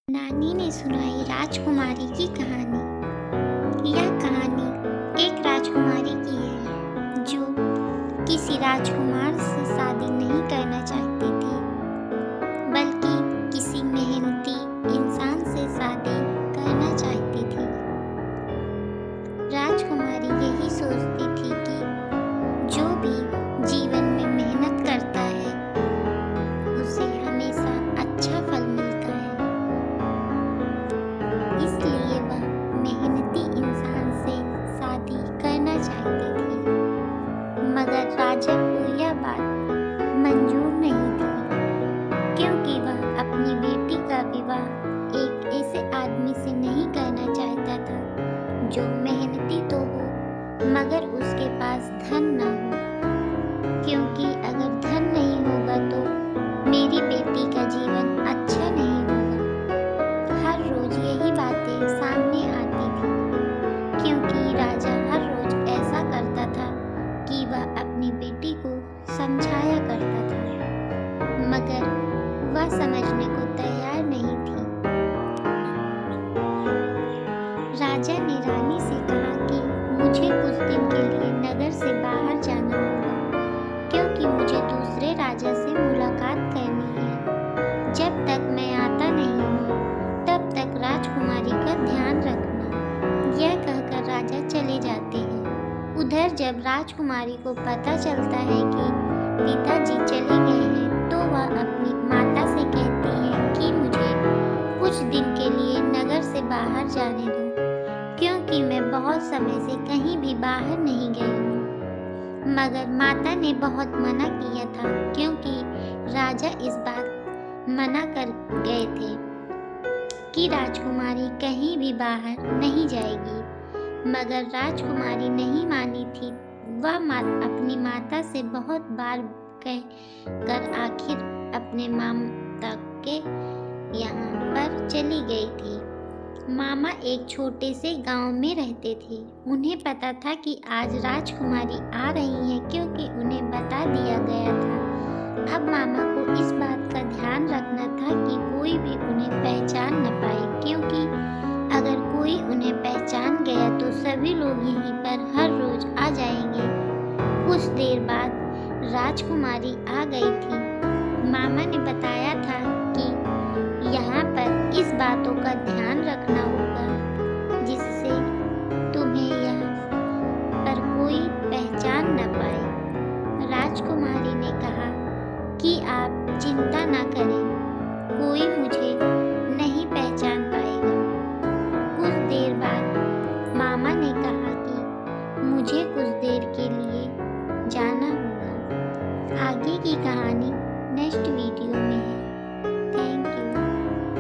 नानी ने सुनाई राजकुमारी की कहानी। यह कहानी एक राजकुमारी की है जो किसी राजकुमार से शादी नहीं करना चाहती थी, बल्कि किसी मेहनती इंसान से शादी करना चाहती थी। राजकुमारी यही सोचती थी कि जो भी जीवन में मेहनत करता है उसे हमेशा अच्छा फल मिलता है। इसलिए वह मेहनती इंसान से शादी करना चाहती थी, मगर राजा को यह बात मंजूर नहीं थी, क्योंकि वह अपनी बेटी का विवाह एक ऐसे आदमी से नहीं करना चाहता था जो मेहनती तो हो मगर उसके पास धन न हो, क्योंकि अगर धन नहीं होगा तो मेरी बेटी का जीवन अच्छा नहीं होगा। हर रोज यही बातें सामने आती थी, क्योंकि राजा हर रोज ऐसा करता था कि वह अपनी बेटी को समझाया करता था, मगर वह समझने को तैयार नहीं थी। राजा ने रानी से कहा कि मुझे कुछ दिन के लिए नगर से बाहर जाना होगा, क्योंकि मुझे दूसरे राजा से मुलाकात करनी है। जब तक मैं आता नहीं हूँ तब तक राजकुमारी का ध्यान रखना। यह कहकर राजा चले जाते हैं। उधर जब राजकुमारी को पता चलता है कि पिताजी चले गए हैं, तो वह अपनी माता से कहती है कि मुझे कुछ दिन के लिए नगर से बाहर जाने दो, क्योंकि मैं बहुत समय से कहीं भी बाहर नहीं गई हूँ। मगर माता ने बहुत मना किया था, क्योंकि राजा इस बात मना कर गए थे कि राजकुमारी कहीं भी बाहर नहीं जाएगी, मगर राजकुमारी नहीं मानी थी। वह अपनी माता से बहुत बार कह कर आखिर अपने माता के यहाँ पर चली गई थी। मामा एक छोटे से गांव में रहते थे। उन्हें पता था कि आज राजकुमारी आ रही है, क्योंकि उन्हें बता दिया गया था। अब मामा को इस बात का ध्यान रखना था कि कोई भी उन्हें पहचान न पाए, क्योंकि अगर कोई उन्हें पहचान गया तो सभी लोग यहीं पर हर रोज आ जाएंगे। कुछ देर बाद राजकुमारी आ गई थी। मामा ने बताया था कि यहाँ पर इस बातों का ध्यान